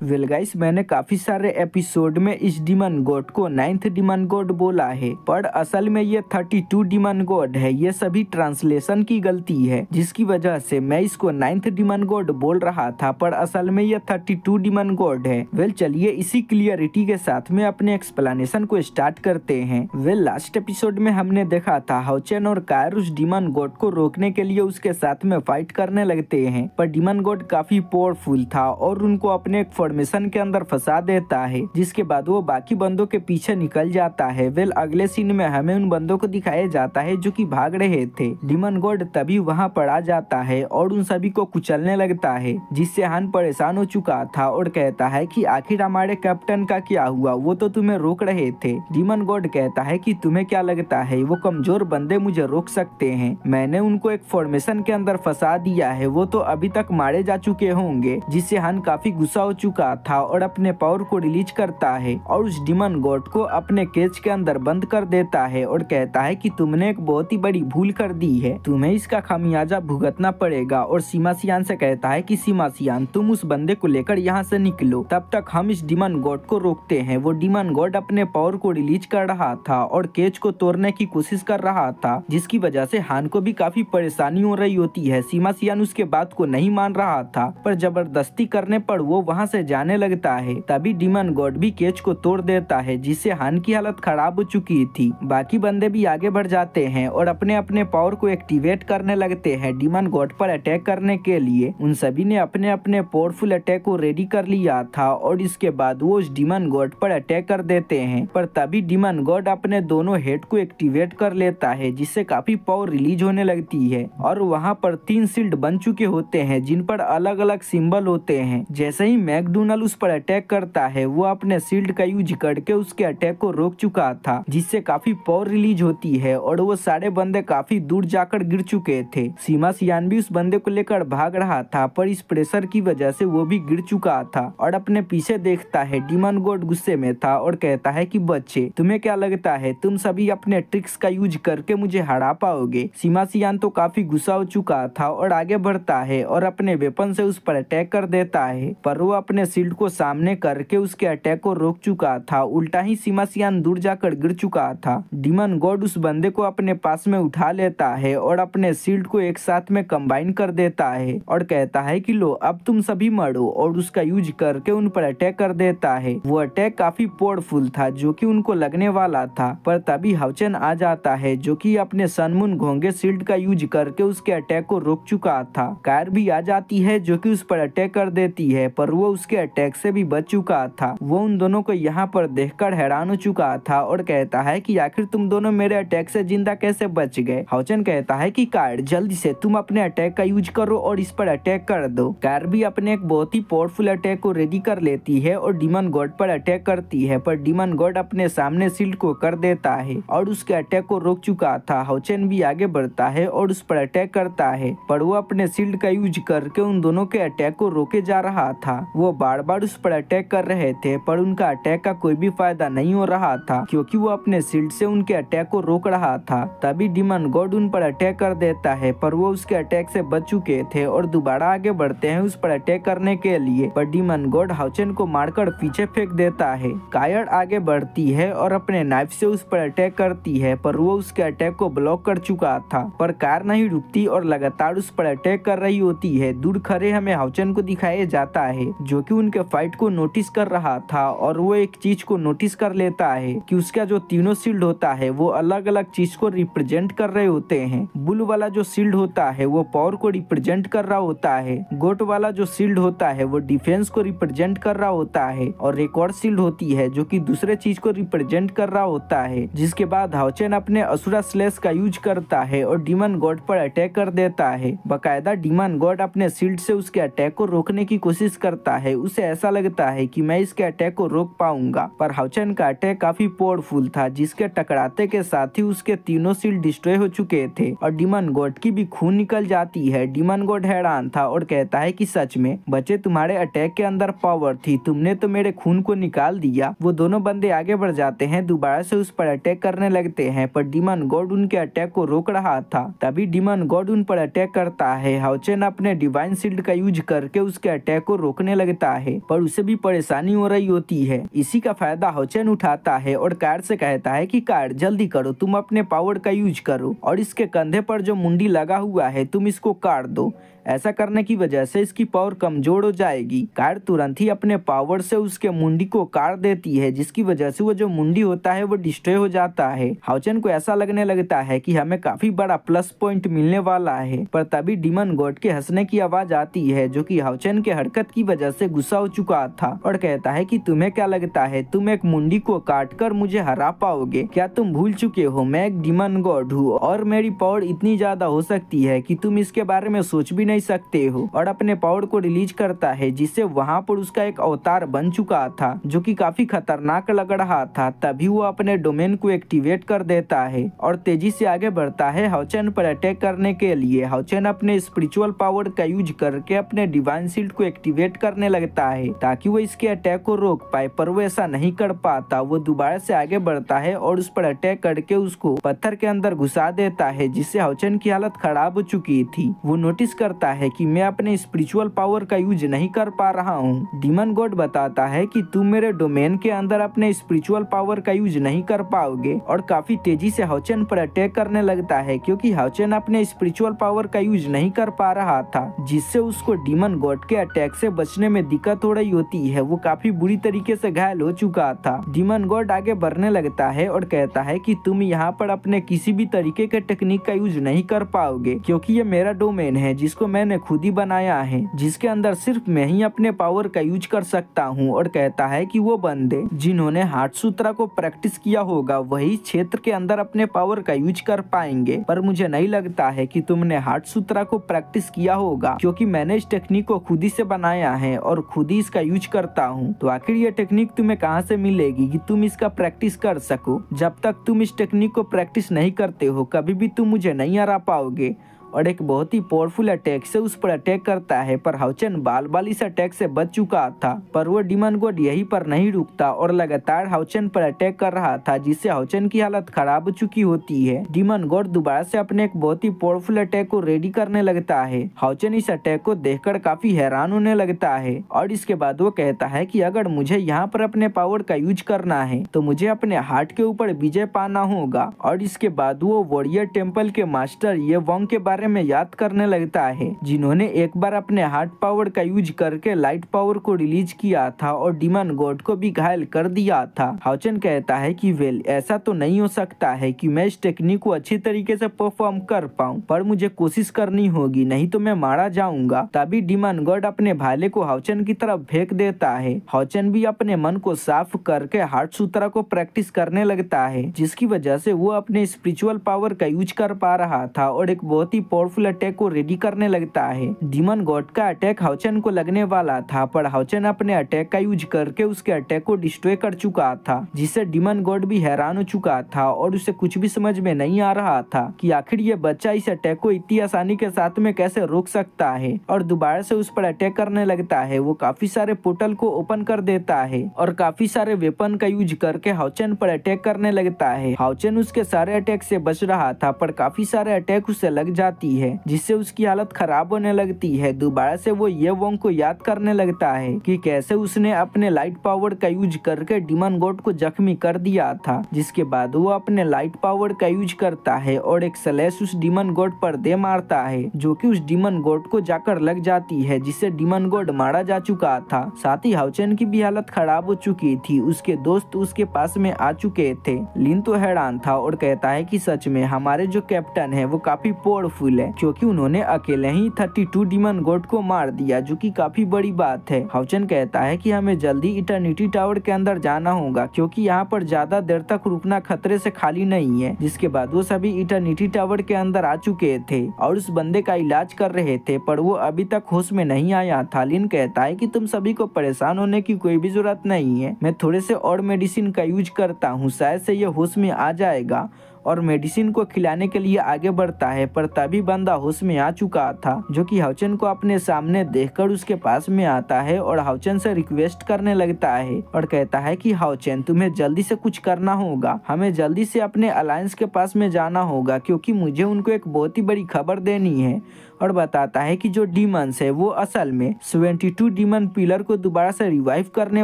Well guys, मैंने काफी सारे एपिसोड में इस डीमन गॉड को 9th डीमन गॉड बोला है, पर असल में ये 32 डीमन गॉड है। ये सभी ट्रांसलेशन की गलती है, जिसकी वजह से मैं इसको 9th डीमन गॉड बोल रहा था, पर असल में ये 32 डीमन गॉड है। वेल चलिए इसी क्लियरिटी के साथ में अपने एक्सप्लेनेशन को स्टार्ट करते हैं। वेल लास्ट एपिसोड में हमने देखा था हाउचेन और कायर उस डीमन गॉड को रोकने के लिए उसके साथ में फाइट करने लगते हैं, पर डीमन गॉड काफी पावरफुल था और उनको अपने फॉर्मेशन के अंदर फंसा देता है, जिसके बाद वो बाकी बंदों के पीछे निकल जाता है। वेल अगले सीन में हमें उन बंदों को दिखाया जाता है जो कि भाग रहे थे। डीमन गॉड तभी वहां पर आ जाता है और उन सभी को कुचलने लगता है, जिससे हान परेशान हो चुका था और कहता है कि आखिर हमारे कैप्टन का क्या हुआ, वो तो तुम्हें रोक रहे थे। डीमन गॉड कहता है कि तुम्हें क्या लगता है वो कमजोर बंदे मुझे रोक सकते हैं? मैंने उनको एक फॉर्मेशन के अंदर फंसा दिया है, वो तो अभी तक मारे जा चुके होंगे। जिससे हान काफी गुस्सा हो चुका था और अपने पावर को रिलीज करता है और उस डीमन गॉड को अपने केज के अंदर बंद कर देता है और कहता है कि तुमने एक बहुत ही बड़ी भूल कर दी है, तुम्हें इसका खामियाजा भुगतना पड़ेगा। और सीमा सियान से कहता है कि सीमा सियान तुम उस बंदे को लेकर यहाँ से निकलो, तब तक हम इस डीमन गॉड को रोकते हैं। वो डीमन गॉड अपने पावर को रिलीज कर रहा था और केज को तोड़ने की कोशिश कर रहा था, जिसकी वजह से हान को भी काफी परेशानी हो रही होती है। सीमा सियान उसके बात को नहीं मान रहा था, पर जबरदस्ती करने पर वो वहाँ से जाने लगता है। तभी डीमन गॉड भी केज को तोड़ देता है, जिससे हान की हालत खराब हो चुकी थी। बाकी बंदे भी आगे बढ़ जाते हैं और अपने अपने पावर को एक्टिवेट करने लगते हैं डीमन गॉड पर अटैक करने के लिए। उन सभी ने अपने अपने पावरफुल अटैक को रेडी कर लिया था और इसके बाद वो उस डीमन गॉड पर अटैक कर देते हैं। पर तभी डीमन गॉड अपने दोनों हेड को एक्टिवेट कर लेता है, जिससे काफी पावर रिलीज होने लगती है और वहाँ पर 3 शील्ड बन चुके होते हैं, जिन पर अलग अलग सिंबल होते हैं। जैसे ही मैकडोनल्ड उस पर अटैक करता है, वो अपने शील्ड का यूज करके उसके अटैक को रोक चुका था, जिससे काफी पावर रिलीज होती है और वो सारे बंदे काफी दूर जाकर गिर चुके थे। सीमा सियान भी उस बंदे को लेकर भाग रहा था, पर इस प्रेशर की वजह से वो भी गिर चुका था और अपने पीछे देखता है। डीमन गॉड गुस्से में था और कहता है कि बच्चे तुम्हें क्या लगता है तुम सभी अपने ट्रिक्स का यूज करके मुझे हरा पाओगे? सीमा सियान तो काफी गुस्सा हो चुका था और आगे बढ़ता है और अपने वेपन से उस पर अटैक कर देता है, पर वो अपने शील्ड को सामने करके उसके अटैक को रोक चुका था। उल्टा ही सीमा सियान दूर जाकर गिर चुका था। डीमन गॉड उस बंदे को अपने पास में उठा लेता है और अपने शील्ड को एक साथ में कंबाइन कर देता है और कहता है कि लो अब तुम सभी मरो, और उसका यूज करके उन पर अटैक कर देता है। वो अटैक काफी पावरफुल था जो कि उनको लगने वाला था, पर तभी हाउचेन आ जाता है जो कि अपने सनमून घोंगे शील्ड का यूज करके उसके अटैक को रोक चुका था। कायर भी आ जाती है जो कि उस पर अटैक कर देती है, पर वो उसके अटैक से भी बच चुका था। वो उन दोनों को यहाँ पर देखकर हैरान हो चुका था और कहता है कि आखिर तुम दोनों मेरे अटैक से जिंदा कैसे बच गए? हाउचेन कहता है कि कायर जल्दी से तुम अपने अटैक का यूज करो और इस पर अटैक कर दो। कायर भी अपने एक बहुत ही पावरफुल अटैक को रेडी कर लेती है और डीमन गॉड पर अटैक करती है, पर डीमन गॉड अपने सामने शील्ड को कर देता है और उसके अटैक को रोक चुका था। हाउचेन भी आगे बढ़ता है और उस पर अटैक करता है, पर वो अपने शील्ड का यूज करके उन दोनों के अटैक को रोके जा रहा था। वो बार बार उस पर अटैक कर रहे थे, पर उनका अटैक का कोई भी फायदा नहीं हो रहा था, क्योंकि वो अपने शील्ड से उनके अटैक को रोक रहा था। तभी डीमन गॉड उन पर अटैक कर देता है, पर वो उसके अटैक से बच चुके थे और दोबारा आगे बढ़ते हैं उस पर अटैक करने के लिए, पर डीमन गॉड हाउचेन को मारकर पीछे फेंक देता है। कायर आगे बढ़ती है और अपने नाइफ से उस पर अटैक करती है, पर वो उसके अटैक को ब्लॉक कर चुका था, पर कायर नहीं रुकती और लगातार उस पर अटैक कर रही होती है। दूर खड़े हमें हाउचेन को दिखाया जाता है जो कि उनके फाइट को नोटिस कर रहा था, और वो एक चीज को नोटिस कर लेता है कि उसका जो तीनों शील्ड होता है वो अलग अलग चीज को रिप्रेजेंट कर रहे होते हैं। बुल वाला जो शील्ड होता है वो पावर को रिप्रेजेंट कर रहा होता है, गोट वाला जो शील्ड होता है वो डिफेंस को रिप्रेजेंट कर रहा होता है, और एक और शील्ड होती है जो कि दूसरे चीज को रिप्रेजेंट कर रहा होता है। जिसके बाद हाउचेन अपने असुरा स्लेश का यूज करता है और डीमन गॉड पर अटैक कर देता है। बकायदा डीमन गॉड अपने शील्ड से उसके अटैक को रोकने की कोशिश करता है। उसे ऐसा लगता है कि मैं इसके अटैक को रोक पाऊंगा, पर हाउचेन का अटैक काफी पावरफुल था, जिसके टकराते के साथ ही उसके तीनों शील्ड डिस्ट्रॉय हो चुके थे और डीमन गॉड की भी खून निकल जाती है। डीमन गॉड हैरान था और कहता है कि सच में बच्चे तुम्हारे अटैक के अंदर पावर थी, तुमने तो मेरे खून को निकाल दिया। वो दोनों बंदे आगे बढ़ जाते हैं, दोबारा से उस पर अटैक करने लगते हैं, पर डीमन गॉड उनके अटैक को रोक रहा था। तभी डीमन गॉड उन पर अटैक करता है। हाउचेन अपने डिवाइन शील्ड का यूज करके उसके अटैक को रोकने लगता लगता है, पर उसे भी परेशानी हो रही होती है। इसी का फायदा हाउचेन उठाता है और कार से कहता है कि कार जल्दी करो, तुम अपने पावर का यूज करो और इसके कंधे पर जो मुंडी लगा हुआ है तुम इसको काट दो। ऐसा करने की वजह से इसकी पावर कमजोर हो जाएगी। कार तुरंत ही अपने पावर से उसके मुंडी को काट देती है, जिसकी वजह से वो जो मुंडी होता है वो डिस्ट्रॉय हो जाता है। हाउचेन को ऐसा लगने लगता है कि हमें काफी बड़ा प्लस पॉइंट मिलने वाला है, पर तभी डीमन गॉड के हंसने की आवाज आती है, जो कि हाउचेन के हरकत की वजह से गुस्सा हो चुका था और कहता है कि तुम्हें क्या लगता है तुम एक मुंडी को काट कर मुझे हरा पाओगे? क्या तुम भूल चुके हो मैं एक डीमन गॉड हूँ और मेरी पावर इतनी ज्यादा हो सकती है कि तुम इसके बारे में सोच भी नहीं सकते हो। और अपने पावर को रिलीज करता है, जिससे वहाँ पर उसका एक अवतार बन चुका था जो कि काफी खतरनाक लग रहा था। तभी वो अपने डोमेन को एक्टिवेट कर देता है और तेजी से आगे बढ़ता है हाउचेन पर अटैक करने के लिए। हाउचेन अपने स्पिरिचुअल पावर का यूज करके अपने डिवाइन शील्ड को एक्टिवेट करने लगता है ताकि वो इसके अटैक को रोक पाए, पर वो ऐसा नहीं कर पाता। वो दोबारा से आगे बढ़ता है और उस पर अटैक करके उसको पत्थर के अंदर घुसा देता है, जिससे हाउचेन की हालत खराब हो चुकी थी। वो नोटिस करता है कि मैं अपने स्पिरिचुअल पावर का यूज नहीं कर पा रहा हूँ। डीमन गॉड बताता है कि तुम मेरे डोमेन के अंदर अपने स्पिरिचुअल पावर का यूज नहीं कर पाओगे और काफी तेजी से हाउचेन पर अटैक करने लगता है, क्योंकि हाउचेन अपने स्पिरिचुअल पावर का यूज नहीं कर पा रहा था, जिससे उसको डीमन गॉड के अटैक से बचने में दिक्कत हो रही होती है। वो काफी बुरी तरीके से घायल हो चुका था। डीमन गॉड आगे बढ़ने लगता है और कहता है कि तुम यहाँ पर अपने किसी भी तरीके के टेक्निक का यूज नहीं कर पाओगे, क्योंकि ये मेरा डोमेन है जिसको मैंने खुद ही बनाया है, जिसके अंदर सिर्फ मैं ही अपने पावर का यूज कर सकता हूँ। और कहता है कि वो बंदे जिन्होंने हार्ट सूत्रा को प्रैक्टिस किया होगा वही क्षेत्र के अंदर अपने पावर का यूज कर पाएंगे, पर मुझे नहीं लगता है कि तुमने हार्ट सूत्रा को प्रैक्टिस किया होगा, क्योंकि मैंने इस टेक्निक को खुद ही से बनाया है और खुद ही इसका यूज करता हूँ। तो आखिर ये टेक्निक तुम्हें कहाँ से मिलेगी कि तुम इसका प्रैक्टिस कर सको? जब तक तुम इस टेक्निक को प्रैक्टिस नहीं करते हो कभी भी तुम मुझे नहीं हरा पाओगे। और एक बहुत ही पावरफुल अटैक से उस पर अटैक करता है, पर हाउचेन बाल इस अटैक से बच चुका था। पर वो डीमन गॉड यहीं पर नहीं रुकता और लगातार हाउचेन पर अटैक कर रहा था, जिससे हाउचेन की हालत खराब हो चुकी होती है। डीमन गॉड दोबारा से अपने एक बहुत ही पावरफुल अटैक को रेडी करने लगता है। हाउचेन इस अटैक को देखकर काफी हैरान होने लगता है और इसके बाद वो कहता है कि अगर मुझे यहाँ पर अपने पावर का यूज करना है तो मुझे अपने हार्ट के ऊपर विजय पाना होगा। और इसके बाद वो वॉरियर टेम्पल के मास्टर ये वोंग के बारे में याद करने लगता है, जिन्होंने एक बार अपने हार्ट पावर का यूज करके लाइट पावर को रिलीज किया था और डीमन गॉड को भी घायल कर दिया था। हाउचेन कहता है कि वेल ऐसा तो नहीं हो सकता है कि मैं इस टेक्निक को अच्छी तरीके से परफॉर्म कर पाऊं, पर मुझे कोशिश करनी होगी, नहीं तो मैं मारा जाऊंगा। तभी डीमन गॉड अपने भाले को हाउचेन की तरफ फेंक देता है। हाउचेन भी अपने मन को साफ करके हार्ट सूत्रा को प्रैक्टिस करने लगता है, जिसकी वजह से वो अपने स्पिरिचुअल पावर का यूज कर पा रहा था और एक बहुत ही पावरफुल अटैक को रेडी करने लगता है। डीमन गॉड का अटैक हाउचेन को लगने वाला था, पर हाउचेन अपने अटैक का यूज करके उसके अटैक को डिस्ट्रॉय कर चुका था, जिससे डीमन गॉड भी हैरान हो चुका था और उसे कुछ भी समझ में नहीं आ रहा था कि आखिर ये बच्चा इस अटैक को इतनी आसानी के साथ में कैसे रोक सकता है। और दोबारा से उस पर अटैक करने लगता है। वो काफी सारे पोर्टल को ओपन कर देता है और काफी सारे वेपन का यूज करके हाउचेन पर अटैक करने लगता है। हाउचेन उसके सारे अटैक से बच रहा था, पर काफी सारे अटैक उसे लग जाती है, जिससे उसकी हालत खराब होने लगती है। दोबारा से वो ये वोंग को याद करने लगता है कि कैसे उसने अपने लाइट पावर का यूज करके डीमन गॉड को जख्मी कर दिया था। जिसके बाद वो अपने लाइट पावर का यूज करता है और एक स्लैश उस डीमन गॉड पर दे मारता है, जो कि उस डीमन गॉड को जाकर लग जाती है, जिससे डीमन गॉड मारा जा चुका था। साथ ही हाउचेन की भी हालत खराब हो चुकी थी। उसके दोस्त उसके पास में आ चुके थे। लिन तो हैरान था और कहता है कि सच में हमारे जो कैप्टन है वो काफी पावरफुल है, क्योंकि उन्होंने अकेले ही 32 डीमन गॉड को मार दिया, जो कि काफी बड़ी बात है। हाउचेन कहता है कि हमें जल्दी इटर्निटी टावर के अंदर जाना होगा, क्योंकि यहाँ पर ज्यादा देर तक रुकना खतरे से खाली नहीं है। जिसके बाद वो सभी इटर्निटी टावर के अंदर आ चुके थे और उस बंदे का इलाज कर रहे थे, पर वो अभी तक होश में नहीं आया था। लिन कहता है कि तुम सभी को परेशान होने की कोई भी जरूरत नहीं है, मैं थोड़े से और मेडिसिन का यूज करता हूँ, शायद से ये होश में आ जाएगा। और मेडिसिन को खिलाने के लिए आगे बढ़ता है, पर तभी बंदा होश में आ चुका था, जो कि हाउचेन को अपने सामने देखकर उसके पास में आता है और हाउचेन से रिक्वेस्ट करने लगता है और कहता है कि हाउचेन तुम्हें जल्दी से कुछ करना होगा, हमें जल्दी से अपने अलायंस के पास में जाना होगा, क्योंकि मुझे उनको एक बहुत ही बड़ी खबर देनी है और बताता है कि जो डीमंस है वो असल में 72 डीमन पिलर को दोबारा से रिवाइव करने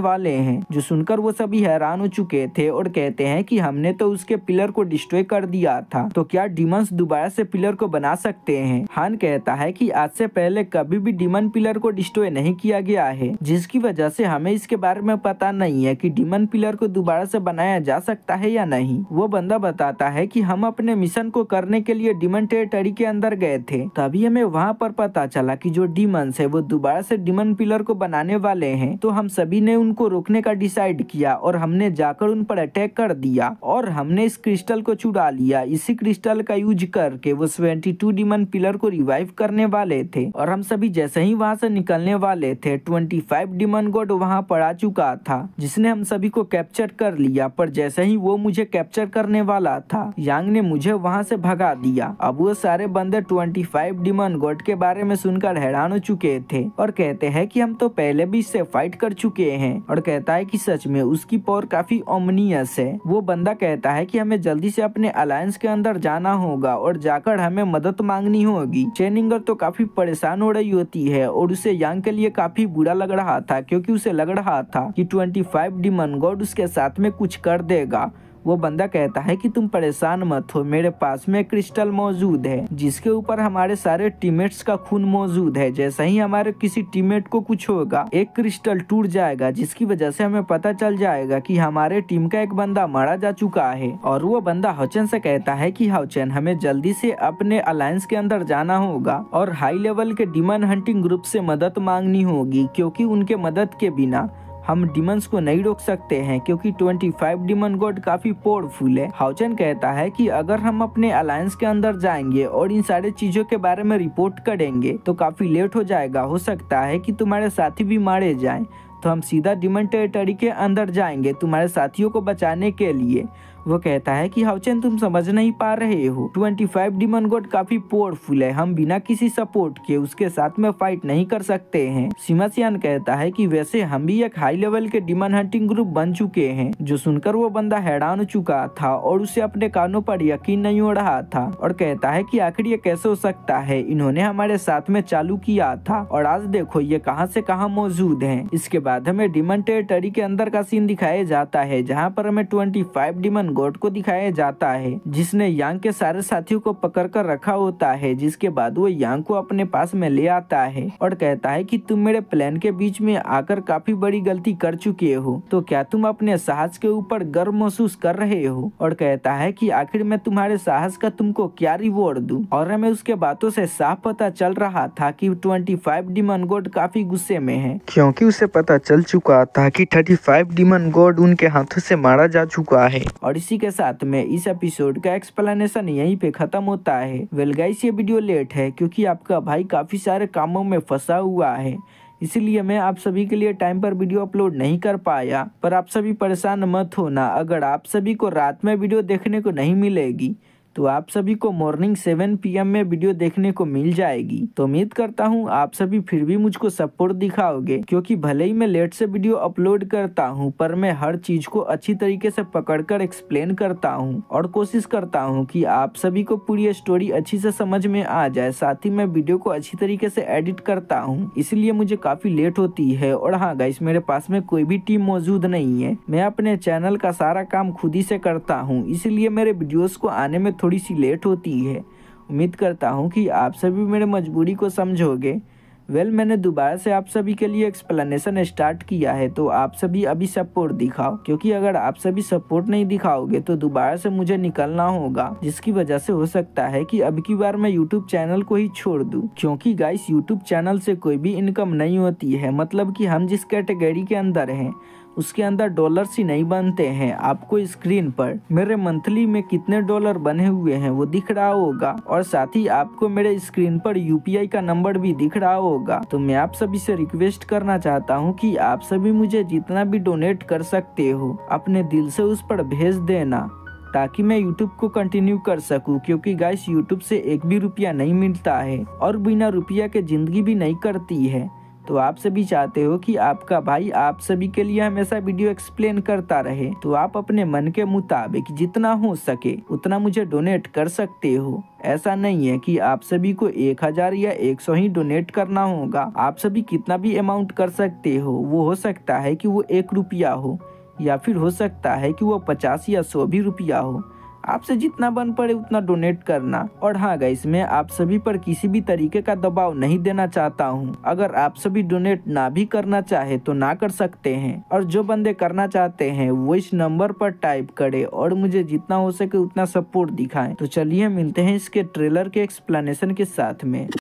वाले हैं। जो सुनकर वो सभी हैरान हो चुके थे और कहते हैं कि हमने तो उसके पिलर को डिस्ट्रॉय कर दिया था, तो क्या डीमंस दोबारा से पिलर को बना सकते हैं। हान कहता है कि आज से पहले कभी भी डीमन पिलर को डिस्ट्रॉय नहीं किया गया है, जिसकी वजह से हमें इसके बारे में पता नहीं है कि डीमन पिलर को दोबारा से बनाया जा सकता है या नहीं। वो बंदा बताता है कि हम अपने मिशन को करने के लिए डीमन टेरिटरी के अंदर गए थे, तभी हमें वहाँ पर पता चला कि जो डीमंस है वो दोबारा से डीमन पिलर को बनाने वाले हैं। तो हम सभी ने उनको रोकने का डिसाइड किया और हमने जाकर उन पर अटैक कर दिया और हमने इस क्रिस्टल को चुरा लिया। इसी क्रिस्टल का यूज करके वो 72 डीमन पिलर को रिवाइव करने वाले थे और हम सभी जैसे ही वहाँ से निकलने वाले थे 25 डीमन गॉड वहाँ पर आ चुका था, जिसने हम सभी को कैप्चर कर लिया। पर जैसे ही वो मुझे कैप्चर करने वाला था, यांग ने मुझे वहाँ से भगा दिया। अब वो सारे बंदे 25 डीमन गॉड के बारे में सुनकर हैरान हो चुके थे और कहते हैं कि हम तो पहले भी इससे फाइट कर चुके हैं, और कहता है कि सच में उसकी पावर काफी ओमनियस है। वो बंदा कहता है कि हमें जल्दी से अपने अलायंस के अंदर जाना होगा और जाकर हमें मदद मांगनी होगी। चेनिंगर तो काफी परेशान हो रही होती है और उसे यांग के लिए काफी बुरा लग रहा था, क्योंकि उसे लग रहा था कि 25 डीमन गॉड उसके साथ में कुछ कर देगा। वो बंदा कहता है कि तुम परेशान मत हो, मेरे पास में क्रिस्टल मौजूद है जिसके ऊपर हमारे सारे टीममेट्स का खून मौजूद है। जैसे ही हमारे किसी टीममेट को कुछ होगा, एक क्रिस्टल टूट जाएगा, जिसकी वजह से हमें पता चल जाएगा कि हमारे टीम का एक बंदा मारा जा चुका है। और वो बंदा हाओचेन से कहता है कि हाओचेन, हमें जल्दी से अपने अलायंस के अंदर जाना होगा और हाई लेवल के डीमन हंटिंग ग्रुप से मदद मांगनी होगी, क्योंकि उनके मदद के बिना हम डीमंस को नहीं रोक सकते हैं, क्योंकि 25 डीमन गॉड काफी पावरफुल है। हाओचेन कहता है कि अगर हम अपने अलायंस के अंदर जाएंगे और इन सारे चीजों के बारे में रिपोर्ट करेंगे तो काफी लेट हो जाएगा, हो सकता है कि तुम्हारे साथी भी मारे जाएं। तो हम सीधा डीमन टेरिटरी के अंदर जाएंगे तुम्हारे साथियों को बचाने के लिए। वो कहता है कि हाओचेन, तुम समझ नहीं पा रहे हो, 25 डीमन गॉड काफी पावरफुल है, हम बिना किसी सपोर्ट के उसके साथ में फाइट नहीं कर सकते हैं। सिमासियान कहता है कि वैसे हम भी एक हाई लेवल के डीमन हंटिंग ग्रुप बन चुके हैं। जो सुनकर वो बंदा हैरान हो चुका था और उसे अपने कानों पर यकीन नहीं हो रहा था और कहता है कि आखिर ये कैसे हो सकता है, इन्होंने हमारे साथ में चालू किया था और आज देखो ये कहां से कहां मौजूद हैं। इसके बाद हमें डीमन टेरिटरी के अंदर का सीन दिखाया जाता है, जहाँ पर हमें 25 डीमन गॉड को दिखाया जाता है, जिसने यांग के सारे साथियों को पकड़ कर रखा होता है। जिसके बाद वो यांग को अपने पास में ले आता है और कहता है कि तुम मेरे प्लान के बीच में आकर काफी बड़ी गलती कर चुके हो, तो क्या तुम अपने साहस के ऊपर गर्व महसूस कर रहे हो। और कहता है कि आखिर मैं तुम्हारे साहस का तुमको क्या रिवॉर्ड दूं। और हमें उसके बातों से साफ पता चल रहा था कि 25 डीमन गॉड काफी गुस्से में है, क्योंकि उसे पता चल चुका था कि 35 डीमन गॉड उनके हाथों से मारा जा चुका है। और इसी के साथ में इस एपिसोड का एक्सप्लेनेशन यहीं पे खत्म होता है। वेल गाइस, ये वीडियो लेट है क्योंकि आपका भाई काफी सारे कामों में फंसा हुआ है, इसलिए मैं आप सभी के लिए टाइम पर वीडियो अपलोड नहीं कर पाया। पर आप सभी परेशान मत होना, अगर आप सभी को रात में वीडियो देखने को नहीं मिलेगी तो आप सभी को मॉर्निंग 7 PM में वीडियो देखने को मिल जाएगी। तो उम्मीद करता हूँ आप सभी फिर भी मुझको सपोर्ट दिखाओगे, क्योंकि भले ही मैं लेट से वीडियो अपलोड करता हूँ पर मैं हर चीज को अच्छी तरीके से पकड़कर एक्सप्लेन करता हूँ और कोशिश करता हूँ कि आप सभी को पूरी स्टोरी अच्छी से समझ में आ जाए। साथ ही मैं वीडियो को अच्छी तरीके से एडिट करता हूँ, इसलिए मुझे काफी लेट होती है। और हाँ गाइस, मेरे पास में कोई भी टीम मौजूद नहीं है, मैं अपने चैनल का सारा काम खुद ही से करता हूँ, इसलिए मेरे वीडियोस को आने में थोड़ी सी लेट होती है। उम्मीद करता हूँ कि आप सभी मेरे मजबूरी को समझोगे। वेल, मैंने दोबारा से आप सभी के लिए एक्सप्लेनेशन स्टार्ट किया है, तो आप सभी अभी सपोर्ट दिखाओ, क्योंकि अगर आप सभी सपोर्ट नहीं दिखाओगे तो दोबारा से मुझे निकलना होगा, जिसकी वजह से हो सकता है कि अब की बार मैं यूट्यूब चैनल को ही छोड़ दूं। क्योंकि गाइस, यूट्यूब चैनल से कोई भी इनकम नहीं होती है, मतलब कि हम जिस कैटेगरी के अंदर हैं उसके अंदर डॉलर्स ही नहीं बनते हैं। आपको स्क्रीन पर मेरे मंथली में कितने डॉलर बने हुए हैं वो दिख रहा होगा, और साथ ही आपको मेरे स्क्रीन पर UPI का नंबर भी दिख रहा होगा। तो मैं आप सभी से रिक्वेस्ट करना चाहता हूँ कि आप सभी मुझे जितना भी डोनेट कर सकते हो अपने दिल से उस पर भेज देना, ताकि मैं YouTube को कंटिन्यू कर सकूं। क्योंकि गाइस, YouTube से एक भी रुपया नहीं मिलता है और बिना रुपया के जिंदगी भी नहीं करती है। तो आप सभी चाहते हो कि आपका भाई आप सभी के लिए हमेशा वीडियो एक्सप्लेन करता रहे, तो आप अपने मन के मुताबिक जितना हो सके उतना मुझे डोनेट कर सकते हो। ऐसा नहीं है कि आप सभी को 1000 या 100 ही डोनेट करना होगा। आप सभी कितना भी अमाउंट कर सकते हो। वो हो सकता है कि वो 1 रुपया हो, या फिर हो सकता है कि वो 50 या 100 भी रुपया हो। आपसे जितना बन पड़े उतना डोनेट करना। और हाँ गाइस, मैं आप सभी पर किसी भी तरीके का दबाव नहीं देना चाहता हूँ। अगर आप सभी डोनेट ना भी करना चाहे तो ना कर सकते हैं, और जो बंदे करना चाहते हैं वो इस नंबर पर टाइप करे और मुझे जितना हो सके उतना सपोर्ट दिखाएं। तो चलिए मिलते हैं इसके ट्रेलर के एक्सप्लेनेशन के साथ में।